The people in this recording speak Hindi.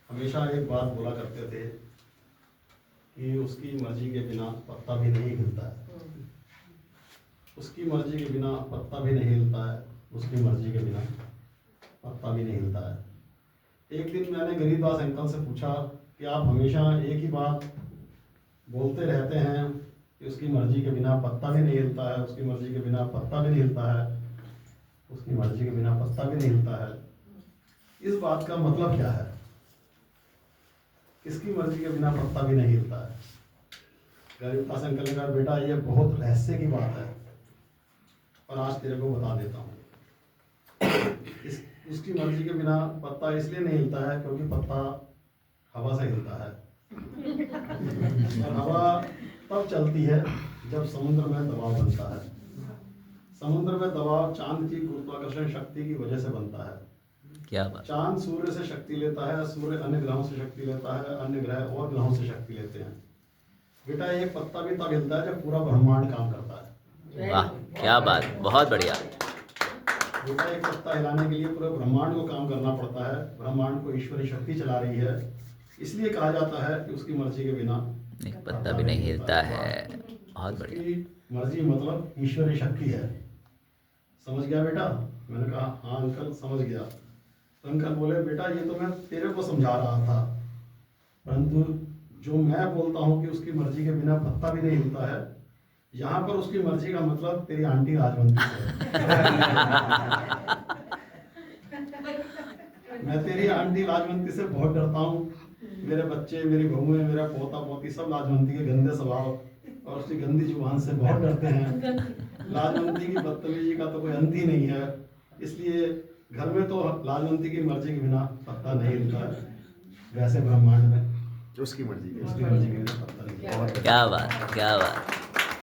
हमेशा एक बात बोला करते थे कि उसकी मर्जी के बिना पत्ता भी नहीं हिलता है। उसकी मर्जी के बिना पत्ता भी नहीं हिलता है, उसकी मर्जी के बिना पत्ता भी नहीं हिलता है। एक दिन मैंने गरीबदास अंकल से पूछा कि आप हमेशा एक ही बात बोलते रहते हैं कि उसकी मर्जी के बिना पत्ता भी नहीं हिलता है, उसकी मर्जी के बिना पत्ता भी नहीं हिलता है, उसकी मर्जी के बिना पत्ता भी नहीं हिलता है। इस बात का मतलब क्या है? किसकी मर्जी के बिना पत्ता भी नहीं हिलता है? गरीबदास अंकल ने कहा, बेटा ये बहुत रहस्य की बात है और आज तेरे को बता देता हूँ। उसकी मर्जी के बिना पत्ता इसलिए नहीं हिलता है क्योंकि पत्ता हवा से हिलता है और हवा तब चलती है जब समुद्र में दबाव बनता है। समुद्र में दबाव चांद की गुरुत्वाकर्षण शक्ति की वजह से बनता है। क्या बात। चांद सूर्य से शक्ति लेता है, सूर्य अन्य ग्रहों से शक्ति लेता है, अन्य ग्रह और ग्रहों से शक्ति लेते हैं। बेटा एक पत्ता भी तब हिलता है जब पूरा ब्रह्मांड काम करता है। वाह क्या बात, बहुत बढ़िया। बेटा एक पत्ता हिलाने के लिए पूरे ब्रह्मांड को काम करना पड़ता है। ब्रह्मांड को ईश्वरी शक्ति चला रही है, इसलिए कहा जाता है कि उसकी मर्जी के बिना एक पत्ता भी नहीं हिलता है। बहुत बढ़िया। उसकी मर्जी मतलब ईश्वरी शक्ति है। समझ गया बेटा? मैंने कहा हाँ अंकल समझ गया। तो अंकल बोले, बेटा ये तो मैं तेरे को समझा रहा था, परंतु जो मैं बोलता हूँ कि उसकी मर्जी के बिना पत्ता भी नहीं हिलता है, यहाँ पर उसकी मर्जी का मतलब तेरी आंटी राजवंती है। मैं तेरी आंटी लाजवंती से बहुत डरता हूँ। मेरे बच्चे, मेरी बहुएं, मेरा पोता पोती सब लाजवंती के गंदे स्वभाव और उसकी गंदी जुबान से बहुत डरते हैं। लाजवंती की बदतमीजी का तो कोई अंत ही नहीं है, इसलिए घर में तो लाजवंती की मर्जी के बिना पत्ता नहीं हिलता है। वैसे ब्रह्मांड में उसकी मर्जी उसकी मर्जी के बिना पत्ता नहीं हिलता। क्या बात, क्या बात।